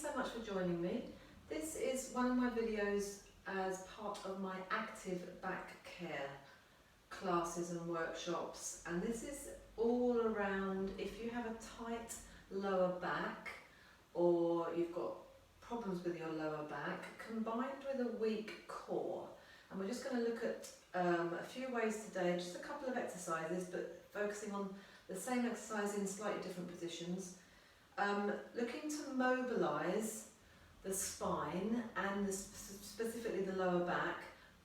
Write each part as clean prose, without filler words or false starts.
so much for joining me. This is one of my videos as part of my active back care classes and workshops, and this is all around if you have a tight lower back or you've got problems with your lower back combined with a weak core. And we're just going to look at a few ways today, just a couple of exercises, but focusing on the same exercise in slightly different positions. Looking to mobilise the spine and specifically the lower back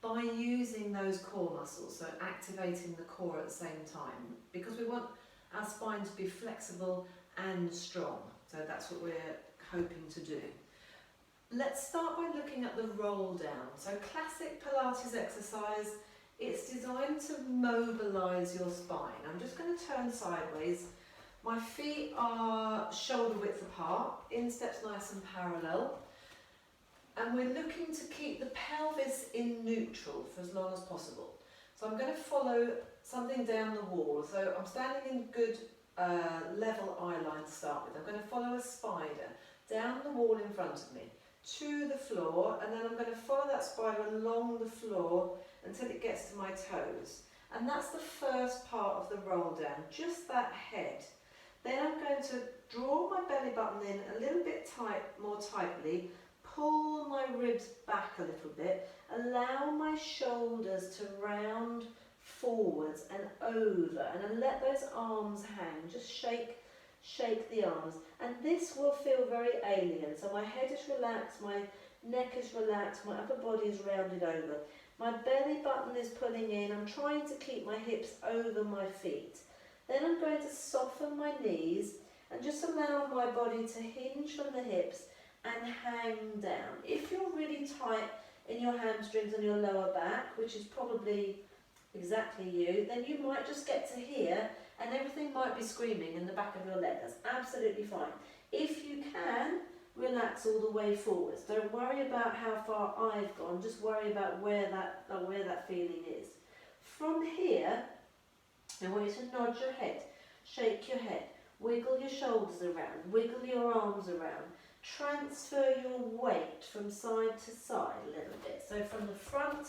by using those core muscles, so activating the core at the same time, because we want our spine to be flexible and strong. So that's what we're hoping to do. Let's start by looking at the roll down. So classic Pilates exercise, it's designed to mobilise your spine. I'm just going to turn sideways. My feet are shoulder width apart, insteps nice and parallel. And we're looking to keep the pelvis in neutral for as long as possible. So I'm going to follow something down the wall. So I'm standing in good level eye line to start with. I'm going to follow a spider down the wall in front of me to the floor, and then I'm going to follow that spider along the floor until it gets to my toes. And that's the first part of the roll down, just that head. Then I'm going to draw my belly button in a little bit more tightly, pull my ribs back a little bit, allow my shoulders to round forwards and over, and then let those arms hang. Just shake the arms, and this will feel very alien. So my head is relaxed, my neck is relaxed, my upper body is rounded over. My belly button is pulling in. I'm trying to keep my hips over my feet. Then I'm going to soften my knees and just allow my body to hinge from the hips and hang down. If you're really tight in your hamstrings and your lower back, which is probably exactly you, then you might just get to here and everything might be screaming in the back of your leg. That's absolutely fine. If you can, relax all the way forwards. Don't worry about how far I've gone, just worry about where that feeling is. From here, I want you to nod your head, shake your head, wiggle your shoulders around, wiggle your arms around, transfer your weight from side to side a little bit. So from the front,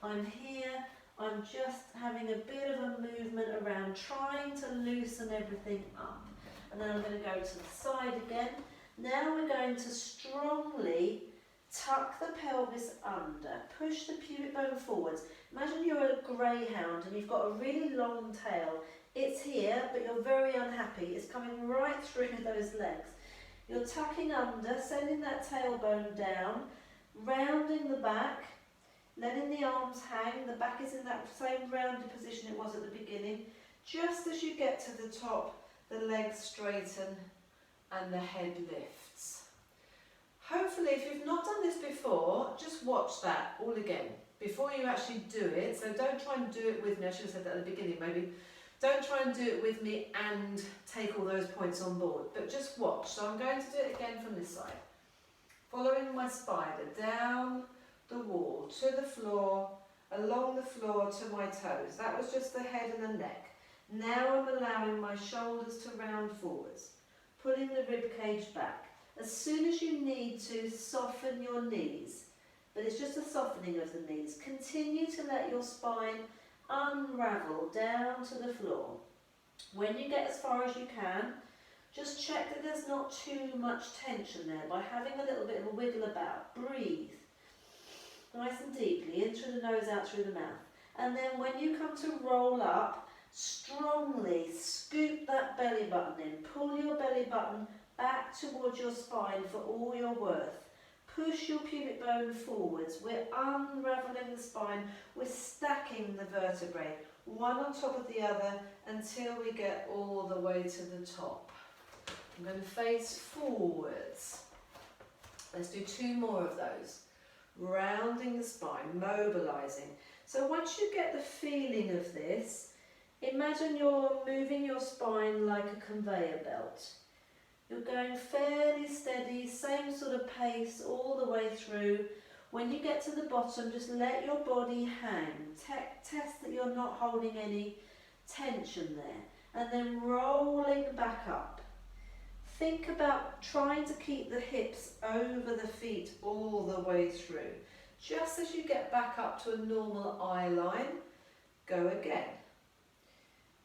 I'm here, I'm just having a bit of a movement around, trying to loosen everything up. And then I'm going to go to the side again. Now we're going to strongly tuck the pelvis under, push the pubic bone forwards. Imagine you're a greyhound and you've got a really long tail. It's here, but you're very unhappy. It's coming right through those legs. You're tucking under, sending that tailbone down, rounding the back, letting the arms hang. The back is in that same rounded position it was at the beginning. Just as you get to the top, the legs straighten and the head lifts. Hopefully, if you've not done this before, just watch that all again before you actually do it. So don't try and do it with me. I should have said that at the beginning maybe. Don't try and do it with me and take all those points on board, but just watch. So I'm going to do it again from this side. Following my spider down the wall, to the floor, along the floor to my toes. That was just the head and the neck. Now I'm allowing my shoulders to round forwards, pulling the rib cage back. As soon as you need to, soften your knees, but it's just a softening of the knees. Continue to let your spine unravel down to the floor. When you get as far as you can, just check that there's not too much tension there by having a little bit of a wiggle about. Breathe nice and deeply in through the nose, out through the mouth. And then when you come to roll up, strongly scoop that belly button in. Pull your belly button back towards your spine for all you're worth. Push your pubic bone forwards. We're unravelling the spine. We're stacking the vertebrae, one on top of the other, until we get all the way to the top. I'm going to face forwards. Let's do 2 more of those. Rounding the spine, mobilising. So once you get the feeling of this, imagine you're moving your spine like a conveyor belt. You're going fairly steady, same sort of pace all the way through. When you get to the bottom, just let your body hang. Test that you're not holding any tension there. And then rolling back up. think about trying to keep the hips over the feet all the way through. Just as you get back up to a normal eye line, go again.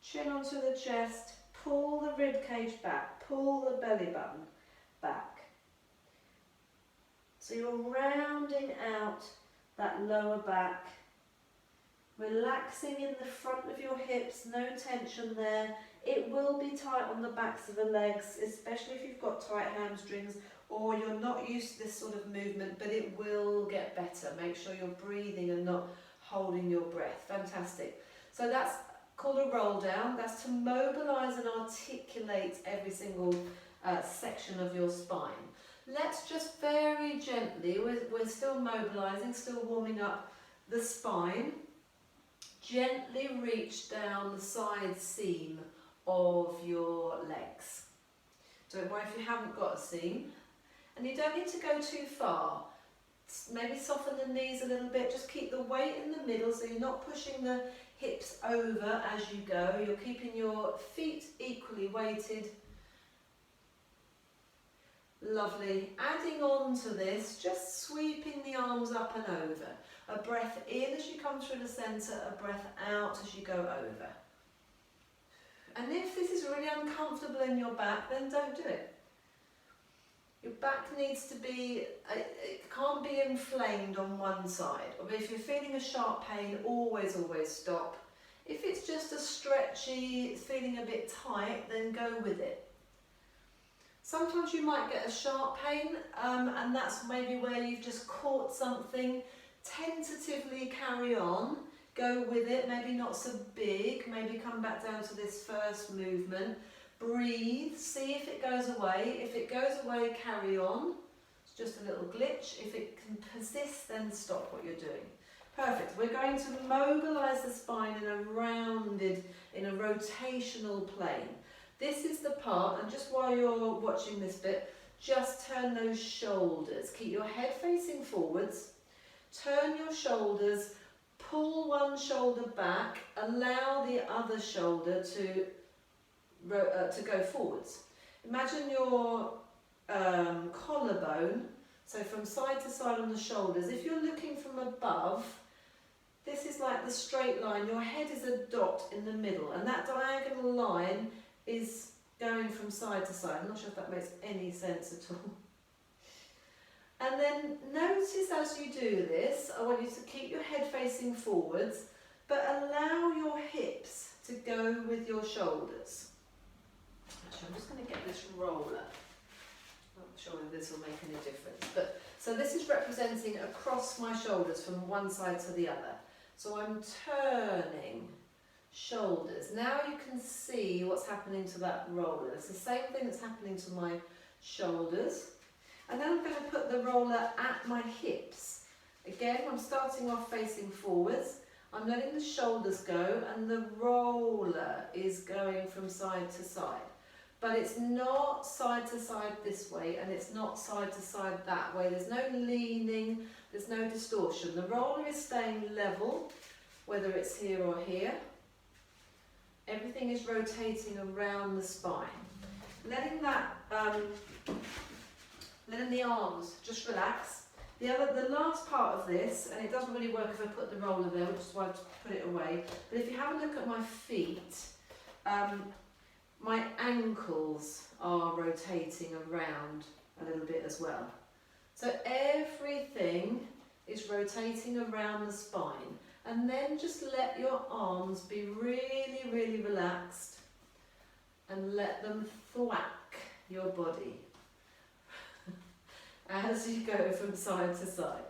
Chin onto the chest, pull the rib cage back, pull the belly button back. So you're rounding out that lower back, relaxing in the front of your hips, no tension there. It will be tight on the backs of the legs, especially if you've got tight hamstrings or you're not used to this sort of movement, but it will get better. Make sure you're breathing and not holding your breath. Fantastic. So that's called a roll down. That's to mobilise and articulate every single section of your spine. Let's just very gently, we're still mobilising, still warming up the spine, gently reach down the side seam of your legs. Don't worry if you haven't got a seam. And you don't need to go too far. Maybe soften the knees a little bit, just keep the weight in the middle so you're not pushing the hips over as you go. You're keeping your feet equally weighted. Lovely. Adding on to this, just sweeping the arms up and over. A breath in as you come through the centre, a breath out as you go over. And if this is really uncomfortable in your back, then don't do it. Your back needs to be, it can't be inflamed on one side. Or if you're feeling a sharp pain, always stop. If it's just a stretchy, it's feeling a bit tight, then go with it. Sometimes you might get a sharp pain, and that's maybe where you've just caught something. Tentatively carry on, go with it, maybe not so big, maybe come back down to this first movement. Breathe, see if it goes away. If it goes away, carry on. It's just a little glitch. If it can persist, then stop what you're doing. Perfect. We're going to mobilise the spine in a rounded, in a rotational plane. This is the part, and just while you're watching this bit, just turn those shoulders. Keep your head facing forwards. Turn your shoulders, pull one shoulder back, allow the other shoulder to go forwards. Imagine your collarbone, so from side to side on the shoulders. If you're looking from above, this is like the straight line. Your head is a dot in the middle, and that diagonal line is going from side to side. I'm not sure if that makes any sense at all. And then notice as you do this, I want you to keep your head facing forwards, but allow your hips to go with your shoulders. Actually, I'm just going to get this roller. Not sure if this will make any difference. But so this is representing across my shoulders from one side to the other. So I'm turning shoulders. Now you can see what's happening to that roller. It's the same thing that's happening to my shoulders. And then I'm going to put the roller at my hips. Again, I'm starting off facing forwards. I'm letting the shoulders go, and the roller is going from side to side. But it's not side to side this way, and it's not side to side that way. There's no leaning, there's no distortion. The roller is staying level, whether it's here or here. Everything is rotating around the spine. Letting that, letting the arms just relax. The last part of this, and it doesn't really work if I put the roller there, which is why I've put it away, but if you have a look at my feet, my ankles are rotating around a little bit as well. So everything is rotating around the spine, and then just let your arms be really, really relaxed and let them thwack your body as you go from side to side.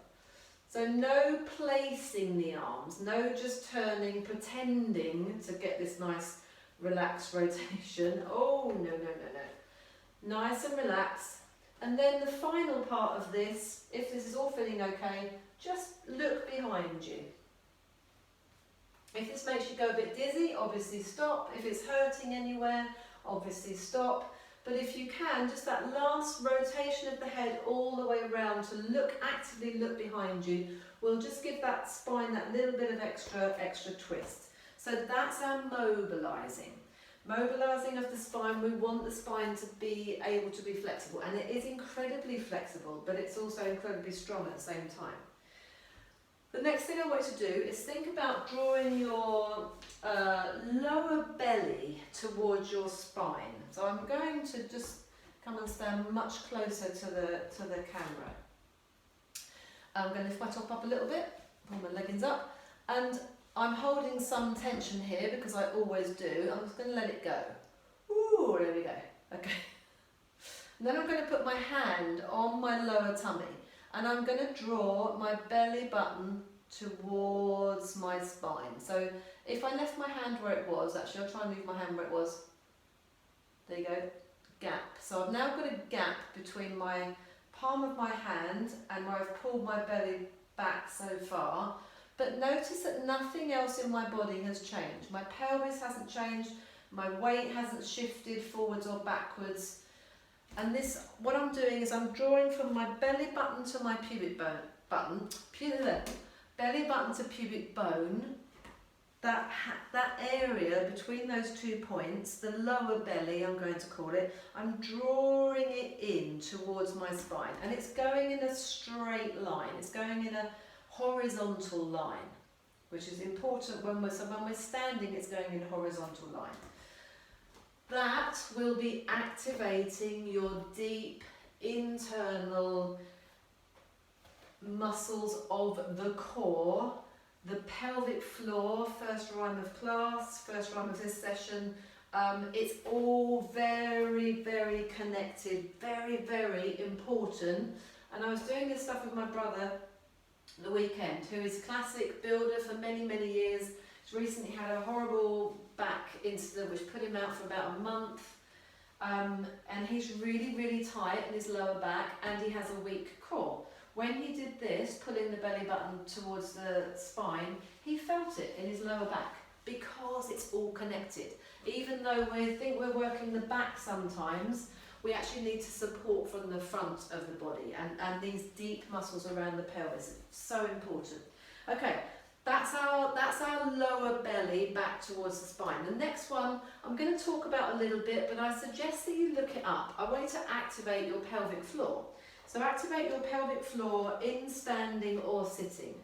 So no placing the arms, no just turning, pretending to get this nice relaxed rotation. Oh, no, no, no, no. Nice and relaxed. And then the final part of this, if this is all feeling okay, just look behind you. If this makes you go a bit dizzy, obviously stop. If it's hurting anywhere, obviously stop. But if you can, just that last rotation of the head all the way around to look, actively look behind you, will just give that spine that little bit of extra twist. So that's our mobilising. Mobilising of the spine, we want the spine to be able to be flexible, and it is incredibly flexible, but it's also incredibly strong at the same time. The next thing I want you to do is think about drawing your lower belly towards your spine. So I'm going to just come and stand much closer to the camera. I'm going to lift my top up a little bit, pull my leggings up, and I'm holding some tension here because I always do. I'm just going to let it go. Ooh, there we go. Okay. And then I'm going to put my hand on my lower tummy, and I'm going to draw my belly button towards my spine. So if I left my hand where it was, actually I'll try and leave my hand where it was. There you go. Gap. So I've now got a gap between my palm of my hand and where I've pulled my belly back so far. But notice that nothing else in my body has changed. My pelvis hasn't changed, my weight hasn't shifted forwards or backwards. And this, what I'm doing is I'm drawing from my belly button to my pubic bone, belly button to pubic bone, that area between those 2 points, the lower belly I'm going to call it, I'm drawing it in towards my spine. And it's going in a straight line, it's going in a horizontal line, which is important when we're standing, it's going in a horizontal line. That will be activating your deep internal muscles of the core, the pelvic floor, first rhyme of class, first rhyme of this session. It's all very, very connected, very, very important. And I was doing this stuff with my brother the weekend, who is a classic builder for many, many years. He's recently had a horrible back incident which put him out for about a month, and he's really, really tight in his lower back, and he has a weak core. When he did this, pulling the belly button towards the spine, he felt it in his lower back because it's all connected. Even though we think we're working the back sometimes, we actually need to support from the front of the body, and these deep muscles around the pelvis, so important. Okay, that's our lower belly back towards the spine. The next one I'm going to talk about a little bit, but I suggest that you look it up. I want you to activate your pelvic floor. So activate your pelvic floor in standing or sitting.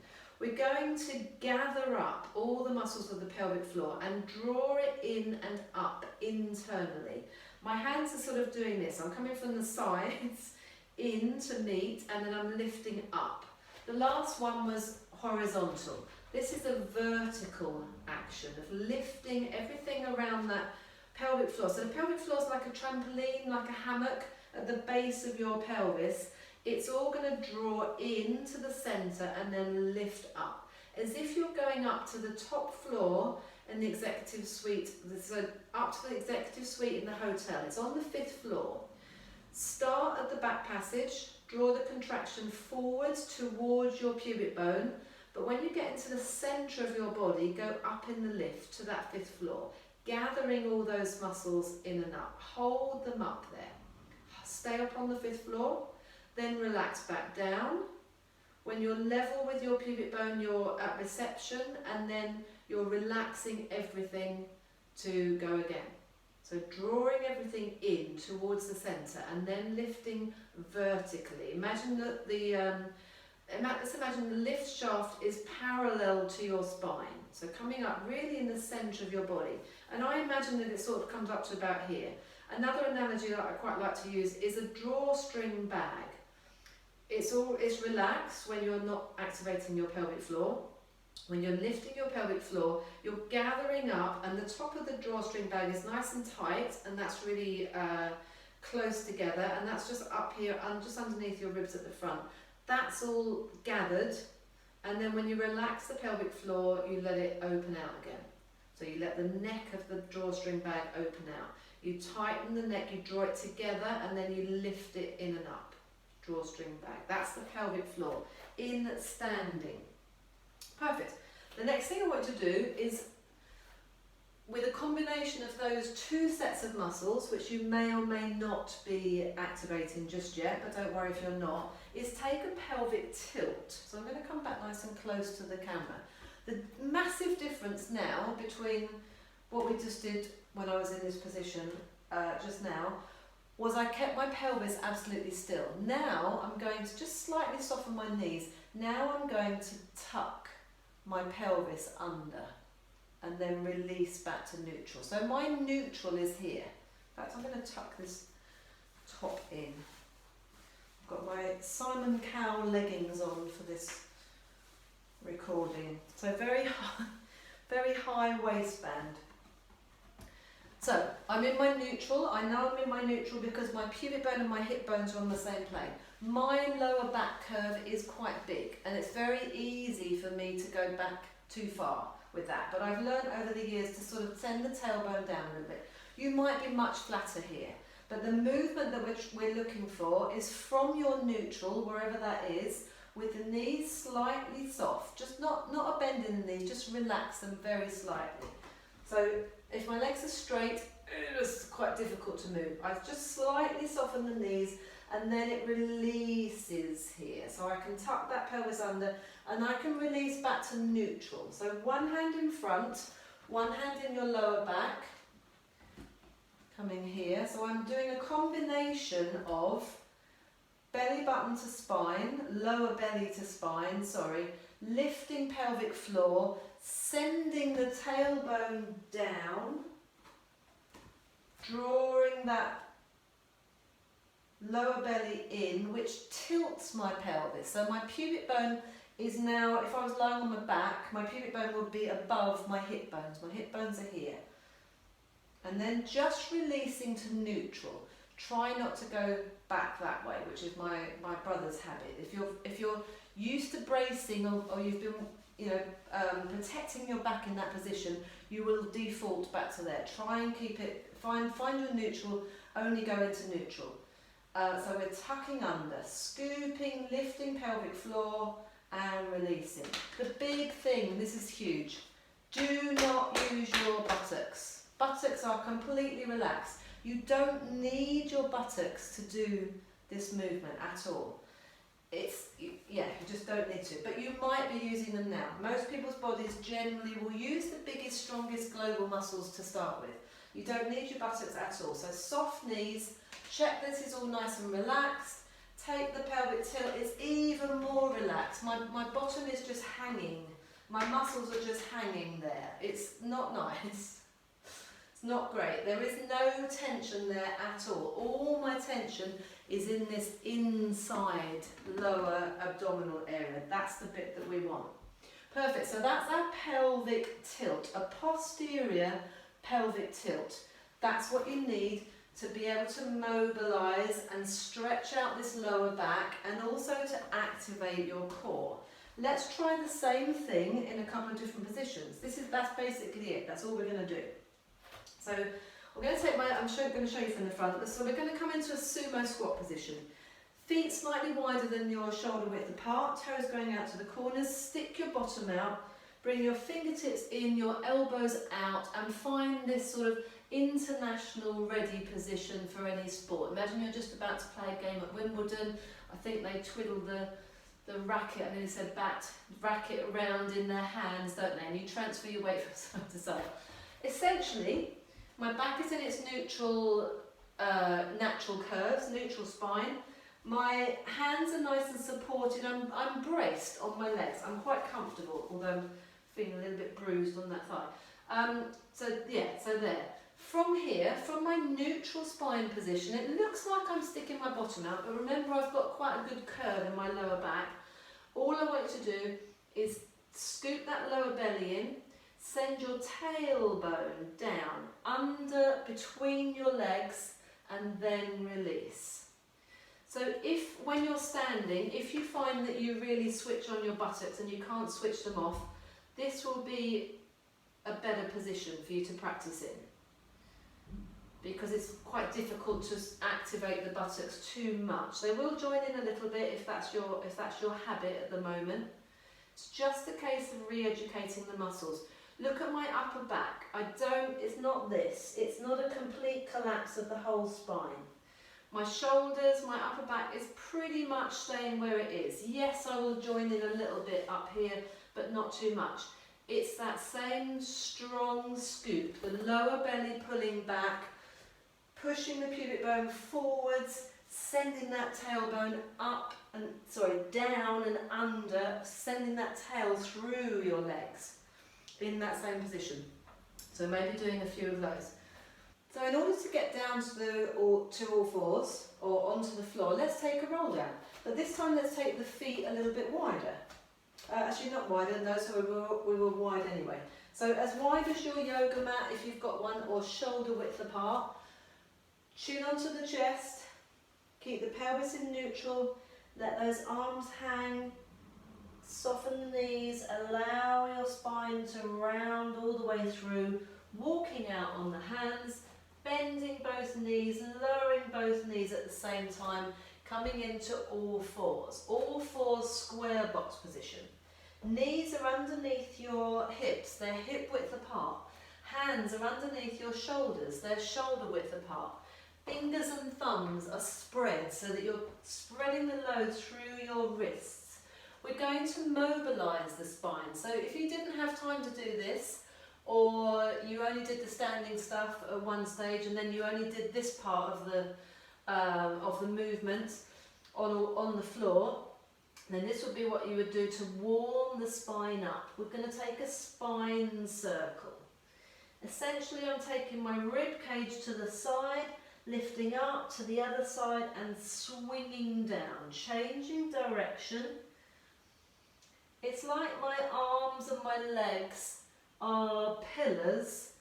We're going to gather up all the muscles of the pelvic floor and draw it in and up internally. My hands are sort of doing this. I'm coming from the sides in to meet, and then I'm lifting up. The last one was horizontal. This is a vertical action of lifting everything around that pelvic floor. So the pelvic floor is like a trampoline, like a hammock at the base of your pelvis. It's all going to draw into the centre and then lift up, as if you're going up to the top floor in the executive suite, so up to the executive suite in the hotel. It's on the 5th floor. Start at the back passage, draw the contraction forwards towards your pubic bone, but when you get into the centre of your body, go up in the lift to that 5th floor, gathering all those muscles in and up. Hold them up there. Stay up on the 5th floor, then relax back down. When you're level with your pubic bone, you're at reception, and then you're relaxing everything to go again. So drawing everything in towards the centre and then lifting vertically. Imagine that let's imagine the lift shaft is parallel to your spine. So coming up really in the centre of your body. And I imagine that it sort of comes up to about here. Another analogy that I quite like to use is a drawstring bag. It's relaxed when you're not activating your pelvic floor. When you're lifting your pelvic floor, you're gathering up, and the top of the drawstring bag is nice and tight, and that's really close together, and that's just up here, just underneath your ribs at the front. That's all gathered, and then when you relax the pelvic floor, you let it open out again. So you let the neck of the drawstring bag open out. You tighten the neck, you draw it together, and then you lift it in and up. Drawstring bag. That's the pelvic floor in standing. Perfect. The next thing I want to do is, with a combination of those 2 sets of muscles, which you may or may not be activating just yet, but don't worry if you're not, is take a pelvic tilt. So I'm going to come back nice and close to the camera. The massive difference now between what we just did when I was in this position just now, was I kept my pelvis absolutely still. Now I'm going to just slightly soften my knees. Now I'm going to tuck my pelvis under and then release back to neutral. So my neutral is here. In fact, I'm going to tuck this top in. I've got my Simon Cowell leggings on for this recording. So very high waistband. So I'm in my neutral. I know I'm in my neutral because my pubic bone and my hip bones are on the same plane. My lower back curve is quite big and it's very easy for me to go back too far with that. But I've learned over the years to sort of send the tailbone down a little bit. You might be much flatter here, but the movement that we're looking for is from your neutral, wherever that is, with the knees slightly soft. Just not a bend in the knees, just relax them very slightly. So if my legs are straight, it's quite difficult to move. I just slightly soften the knees and then it releases here. So I can tuck that pelvis under and I can release back to neutral. So one hand in front, one hand in your lower back, coming here. So I'm doing a combination of belly button to spine, lower belly to spine, lifting pelvic floor, sending the tailbone down, drawing that lower belly in, which tilts my pelvis. So my pubic bone is now, if I was lying on my back, my pubic bone would be above my hip bones. My hip bones are here. And then just releasing to neutral. Try not to go back that way, which is my brother's habit. If you're used to bracing or you've been protecting your back in that position, you will default back to there. Try and keep it, find your neutral, only go into neutral. So we're tucking under, scooping, lifting pelvic floor and releasing. The big thing, this is huge, do not use your buttocks. Buttocks are completely relaxed. You don't need your buttocks to do this movement at all. You just don't need to, but you might be using them now. Most people's bodies generally will use the biggest, strongest global muscles to start with. You don't need your buttocks at all. So soft knees, check this is all nice and relaxed. Take the pelvic tilt, it's even more relaxed. My bottom is just hanging. My muscles are just hanging there. It's not nice. It's not great. There is no tension there at all. All my tension is in this inside lower abdominal area. That's the bit that we want. Perfect. So that's our pelvic tilt, a posterior pelvic tilt. That's what you need to be able to mobilise and stretch out this lower back and also to activate your core. Let's try the same thing in a couple of different positions. That's basically it. That's all we're going to do. So we're going to take I'm going to show you from the front. So we're going to come into a sumo squat position. Feet slightly wider than your shoulder width apart, toes going out to the corners, stick your bottom out, bring your fingertips in, your elbows out, and find this sort of international ready position for any sport. Imagine you're just about to play a game at Wimbledon. I think they twiddle the racket, and they said racket around in their hands, don't they? And you transfer your weight from side to side. Essentially, my back is in its neutral, natural curves, neutral spine. My hands are nice and supported. I'm braced on my legs. I'm quite comfortable, although I'm feeling a little bit bruised on that thigh. So there. From here, from my neutral spine position, it looks like I'm sticking my bottom out, but remember I've got quite a good curve in my lower back. All I want you to do is scoop that lower belly in, send your tailbone down, under, between your legs, and then release. So when you're standing, if you find that you really switch on your buttocks and you can't switch them off, this will be a better position for you to practice in, because it's quite difficult to activate the buttocks too much. They will join in a little bit if that's your habit at the moment. It's just a case of re-educating the muscles. Look at my upper back. It's not this. It's not a complete collapse of the whole spine. My shoulders, my upper back is pretty much staying where it is. Yes, I will join in a little bit up here, but not too much. it's that same strong scoop, the lower belly pulling back, pushing the pubic bone forwards, sending that tailbone up and, down and under, sending that tail through your legs in that same position. So maybe doing a few of those. So in order to get down to all fours or onto the floor, let's take a roll down. But this time let's take the feet a little bit wider. Actually not wider, no, so we were wide anyway. So as wide as your yoga mat, if you've got one, or shoulder width apart. Chin onto the chest, keep the pelvis in neutral, let those arms hang, soften the knees, allow your spine to round all the way through, walking out on the hands, bending both knees, lowering both knees at the same time, coming into all fours square box position. Knees are underneath your hips, they're hip width apart. Hands are underneath your shoulders, they're shoulder width apart. Fingers and thumbs are spread so that you're spreading the load through your wrists. We're going to mobilise the spine. So if you didn't have time to do this, or you only did the standing stuff at one stage and then you only did this part of the movement on the floor, then this would be what you would do to warm the spine up. We're going to take a spine circle. Essentially, I'm taking my rib cage to the side, lifting up to the other side and swinging down, changing direction. It's like my arms and my legs are pillars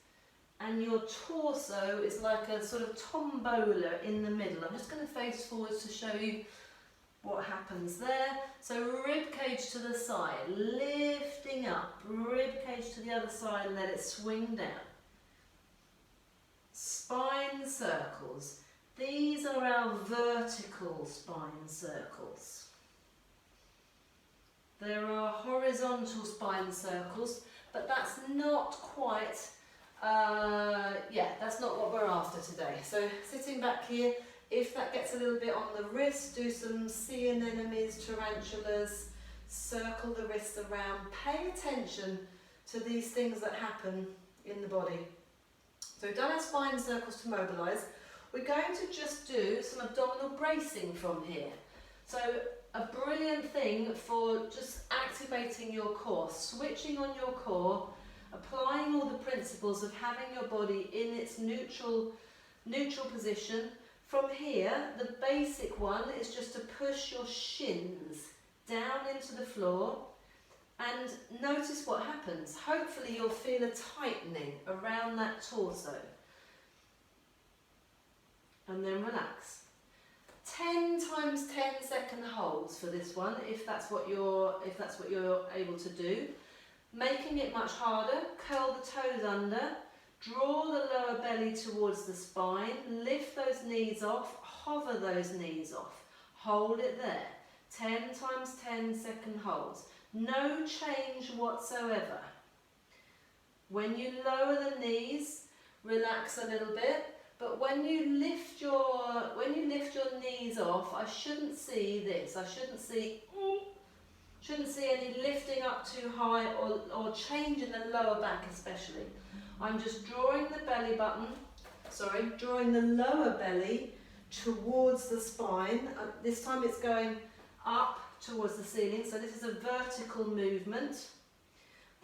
and your torso is like a sort of tombola in the middle. I'm just going to face forwards to show you what happens there. So rib cage to the side, lifting up, rib cage to the other side and let it swing down. Spine circles. These are our vertical spine circles. There are horizontal spine circles, but that's not quite, that's not what we're after today. So sitting back here, if that gets a little bit on the wrist, do some sea anemones, tarantulas, circle the wrists around, pay attention to these things that happen in the body. So we've done our spine circles to mobilise. We're going to just do some abdominal bracing from here. So a brilliant thing for just activating your core, switching on your core, applying all the principles of having your body in its neutral position. From here, the basic one is just to push your shins down into the floor and notice what happens. Hopefully you'll feel a tightening around that torso. And then relax. 10 times 10-second holds for this one, if that's what you're able to do. Making it much harder, curl the toes under, draw the lower belly towards the spine, lift those knees off, hover those knees off, hold it there. 10 times 10-second holds. No change whatsoever. When you lower the knees, relax a little bit, but when you lift your knees off, I shouldn't see this. I shouldn't see any lifting up too high or change in the lower back especially. I'm just drawing drawing the lower belly towards the spine. This time it's going up towards the ceiling, so this is a vertical movement.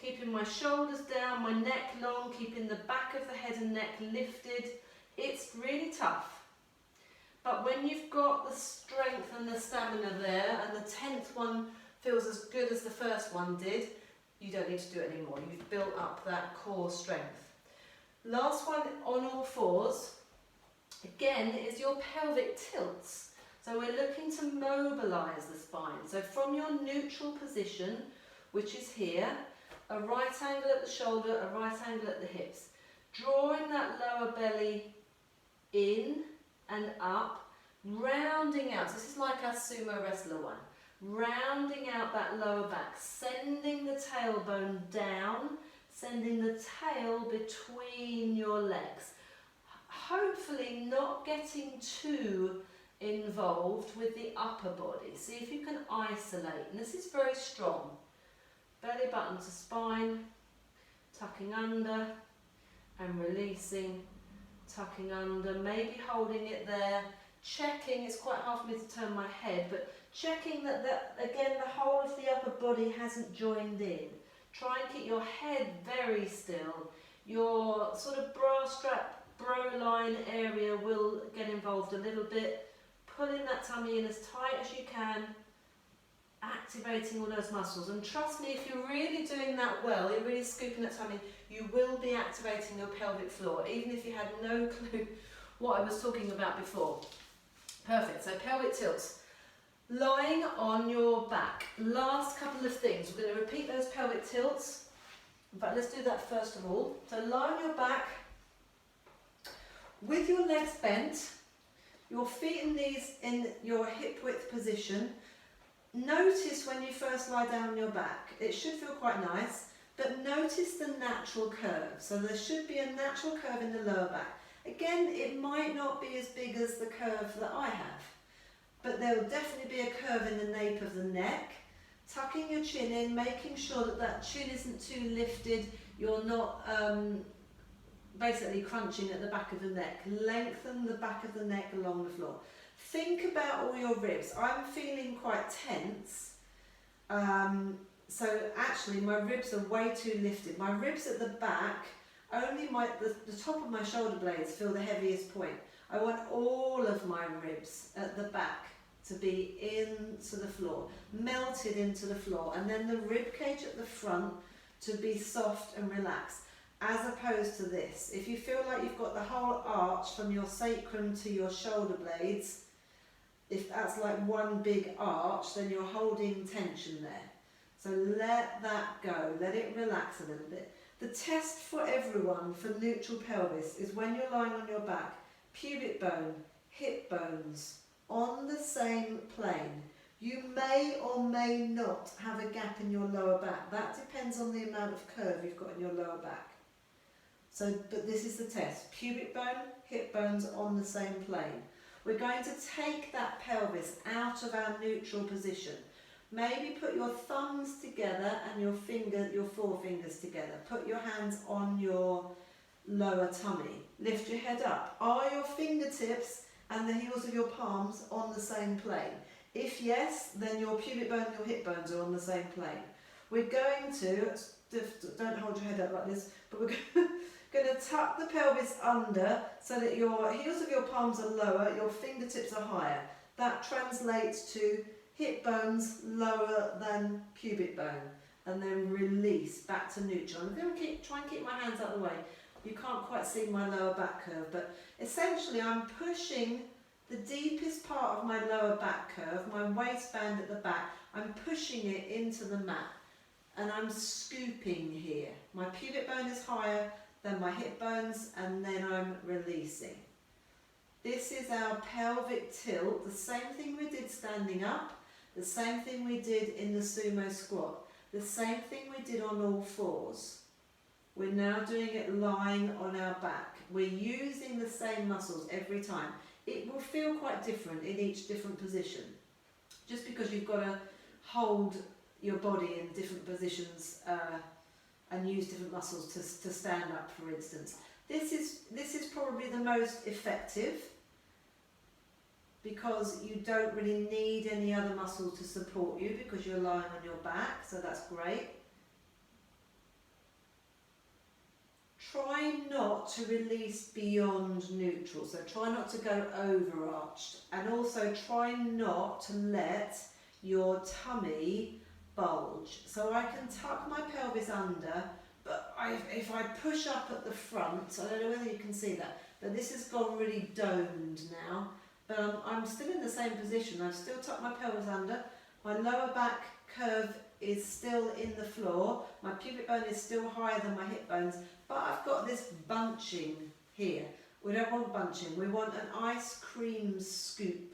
Keeping my shoulders down, my neck long, keeping the back of the head and neck lifted. It's really tough. But when you've got the strength and the stamina there, and the 10th one feels as good as the first one did, you don't need to do it anymore. You've built up that core strength. Last one on all fours, again, is your pelvic tilts. So we're looking to mobilise the spine. So from your neutral position, which is here, a right angle at the shoulder, a right angle at the hips. Drawing that lower belly in and up, rounding out. So this is like our sumo wrestler one. Rounding out that lower back, sending the tailbone down, sending the tail between your legs. Hopefully not getting too involved with the upper body. See if you can isolate, and this is very strong. Belly button to spine, tucking under and releasing, tucking under, maybe holding it there, checking, it's quite hard for me to turn my head, but checking that again the whole of the upper body hasn't joined in. Try and keep your head very still. Your sort of bra strap, bro line area will get involved a little bit. Pulling that tummy in as tight as you can, activating all those muscles. And trust me, if you're really doing that well, you're really scooping that tummy, you will be activating your pelvic floor, even if you had no clue what I was talking about before. Perfect, so pelvic tilts. Lying on your back. Last couple of things. We're going to repeat those pelvic tilts. In fact, let's do that first of all. So lie on your back with your legs bent, your feet and knees in your hip width position. Notice when you first lie down on your back, it should feel quite nice, but notice the natural curve. So there should be a natural curve in the lower back. Again, it might not be as big as the curve that I have, but there will definitely be a curve in the nape of the neck. Tucking your chin in, making sure that that chin isn't too lifted, you're not basically crunching at the back of the neck. Lengthen the back of the neck along the floor. Think about all your ribs. I'm feeling quite tense, so actually my ribs are way too lifted. My ribs at the back, only the top of my shoulder blades feel the heaviest point. I want all of my ribs at the back to be into the floor, melted into the floor, and then the rib cage at the front to be soft and relaxed, as opposed to this. If you feel like you've got the whole arch from your sacrum to your shoulder blades, if that's like one big arch, then you're holding tension there. So let that go, let it relax a little bit. The test for everyone for neutral pelvis is when you're lying on your back, pubic bone, hip bones on the same plane. You may or may not have a gap in your lower back. That depends on the amount of curve you've got in your lower back. So, but this is the test. Pubic bone, hip bones on the same plane. We're going to take that pelvis out of our neutral position. Maybe put your thumbs together and your forefingers together. Put your hands on your lower tummy. Lift your head up. Are your fingertips and the heels of your palms on the same plane? If yes, then your pubic bone and your hip bones are on the same plane. We're going to, don't hold your head up like this, but we're going to tuck the pelvis under so that your heels of your palms are lower, your fingertips are higher. That translates to hip bones lower than pubic bone, and then release back to neutral. I'm going to try and keep my hands out of the way. You can't quite see my lower back curve, but essentially I'm pushing the deepest part of my lower back curve, my waistband at the back, I'm pushing it into the mat, and I'm scooping here. My pubic bone is higher than my hip bones, and then I'm releasing. This is our pelvic tilt, the same thing we did standing up, the same thing we did in the sumo squat, the same thing we did on all fours. We're now doing it lying on our back. We're using the same muscles every time. It will feel quite different in each different position, just because you've got to hold your body in different positions and use different muscles to stand up, for instance. This is probably the most effective, because you don't really need any other muscles to support you because you're lying on your back, so that's great. Try not to release beyond neutral, so try not to go overarched, and also try not to let your tummy bulge. So I can tuck my pelvis under, but if I push up at the front, I don't know whether you can see that, but this has gone really domed now. But I'm still in the same position. I've still tucked my pelvis under. My lower back curve is still in the floor. My pubic bone is still higher than my hip bones. But I've got this bunching here. We don't want bunching. We want an ice cream scoop.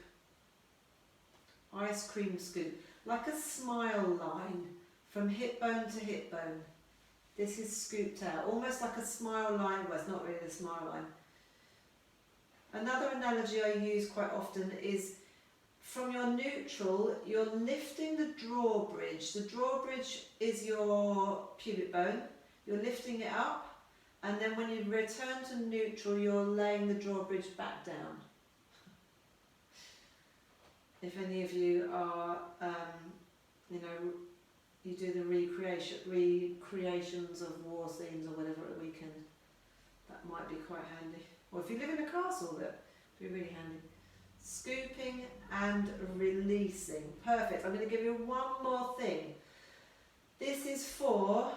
Ice cream scoop. Like a smile line from hip bone to hip bone. This is scooped out. Almost like a smile line. Well, it's not really a smile line. Another analogy I use quite often is from your neutral, you're lifting the drawbridge. The drawbridge is your pubic bone. you're lifting it up, and then when you return to neutral, you're laying the drawbridge back down. If any of you are, you know, you do the recreations of war scenes or whatever at the weekend, that might be quite handy. Or if you live in a castle, that'd be really handy. Scooping and releasing. Perfect. I'm going to give you one more thing. This is for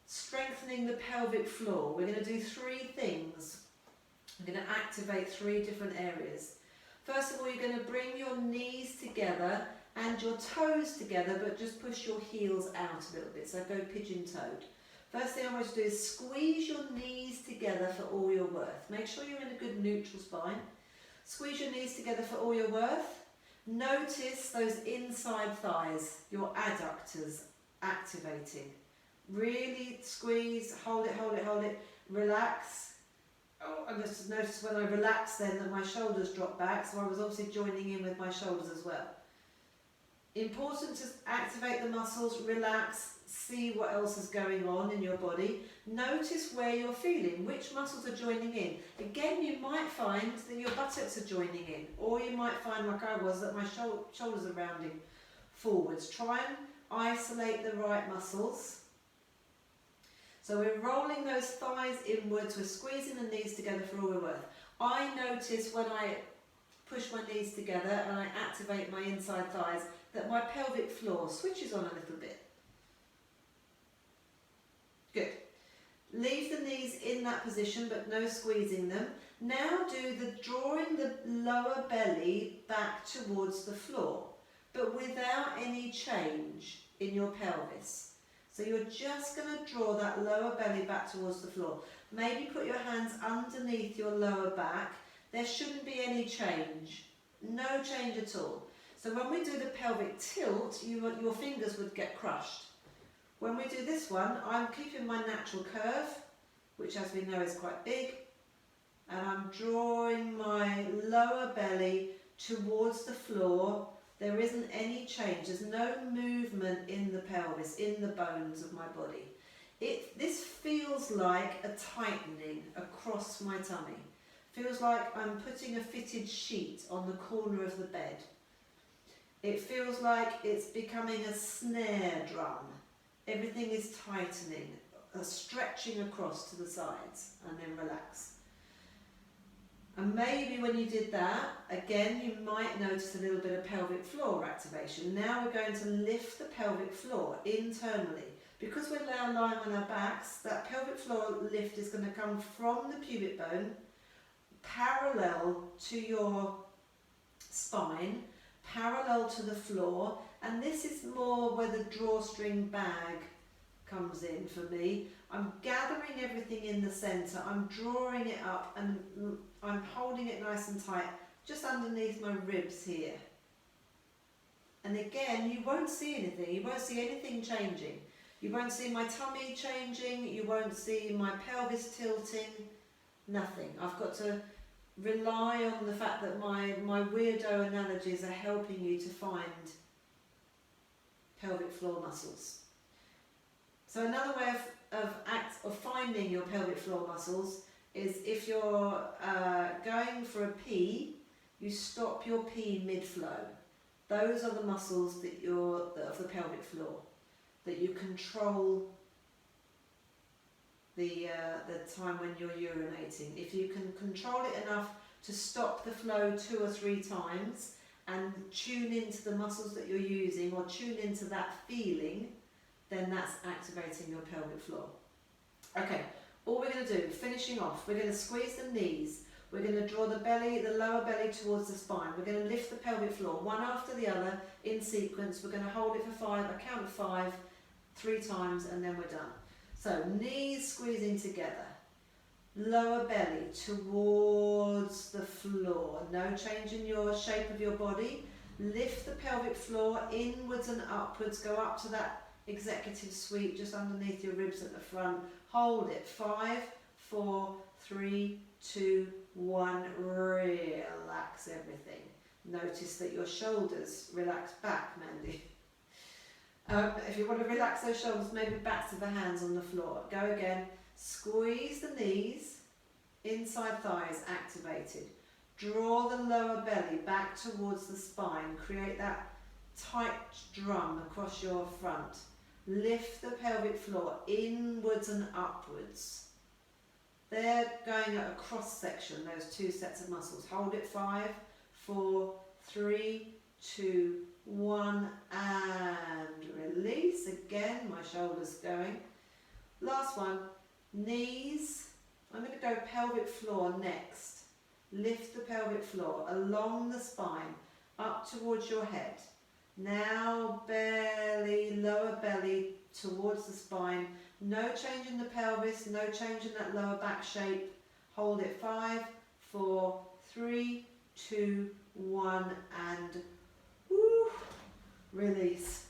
strengthening the pelvic floor. We're going to do 3 things. We're going to activate 3 different areas. First of all, you're going to bring your knees together and your toes together, but just push your heels out a little bit, so go pigeon-toed. First thing I want you to do is squeeze your knees together for all you're worth. Make sure you're in a good neutral spine. Squeeze your knees together for all you're worth. Notice those inside thighs, your adductors activating. Really squeeze, hold it, hold it, hold it, relax. Oh, and just notice when I relax then that my shoulders drop back, so I was obviously joining in with my shoulders as well. Important to activate the muscles, relax, see what else is going on in your body. Notice where you're feeling, which muscles are joining in. Again, you might find that your buttocks are joining in, or you might find, like I was, that my shoulders are rounding forwards. Try and isolate the right muscles. So we're rolling those thighs inwards, we're squeezing the knees together for all we're worth. I notice when I push my knees together and I activate my inside thighs that my pelvic floor switches on a little bit. Good. Leave the knees in that position but no squeezing them. Now do the drawing the lower belly back towards the floor, but without any change in your pelvis. So you're just going to draw that lower belly back towards the floor. Maybe put your hands underneath your lower back. There shouldn't be any change. No change at all. So when we do the pelvic tilt, your fingers would get crushed. When we do this one, I'm keeping my natural curve, which as we know is quite big, and I'm drawing my lower belly towards the floor. There isn't any change, there's no movement in the pelvis, in the bones of my body. This feels like a tightening across my tummy. Feels like I'm putting a fitted sheet on the corner of the bed. It feels like it's becoming a snare drum. Everything is tightening, stretching across to the sides, and then relax. And maybe when you did that, again, you might notice a little bit of pelvic floor activation. Now we're going to lift the pelvic floor internally. Because we're now lying on our backs, that pelvic floor lift is going to come from the pubic bone, parallel to your spine, parallel to the floor, and this is more where the drawstring bag comes in for me. I'm gathering everything in the centre, I'm drawing it up and I'm holding it nice and tight just underneath my ribs here. And again, you won't see anything, you won't see anything changing. You won't see my tummy changing, you won't see my pelvis tilting, nothing. I've got to rely on the fact that my weirdo analogies are helping you to find pelvic floor muscles. So another way of finding your pelvic floor muscles is if you're going for a pee, you stop your pee mid-flow. Those are the muscles that of the pelvic floor, that you control the time when you're urinating. If you can control it enough to stop the flow 2 or 3 times and tune into the muscles that you're using or tune into that feeling, then that's activating your pelvic floor. Okay, all we're going to do, finishing off, we're going to squeeze the knees. We're going to draw the lower belly towards the spine. We're going to lift the pelvic floor, one after the other in sequence. We're going to hold it for 5, I count 5, 3 times, and then we're done. So knees squeezing together, lower belly towards the floor. No change in your shape of your body. Lift the pelvic floor inwards and upwards. Go up to that executive sweep just underneath your ribs at the front. Hold it. 5, 4, 3, 2, 1. Relax everything. Notice that your shoulders relax back, Mandy. If you want to relax those shoulders, maybe backs of the hands on the floor. Go again. Squeeze the knees, inside thighs activated. Draw the lower belly back towards the spine. Create that tight drum across your front. Lift the pelvic floor inwards and upwards. They're going at a cross section, those two sets of muscles. Hold it. 5, 4, 3, 2, 1, and release. Again, my shoulders going. Last one, knees. I'm going to go pelvic floor next. Lift the pelvic floor along the spine, up towards your head. Now belly, lower belly towards the spine. No change in the pelvis, no change in that lower back shape. Hold it. 5, 4, 3, 2, 1, and woo, release.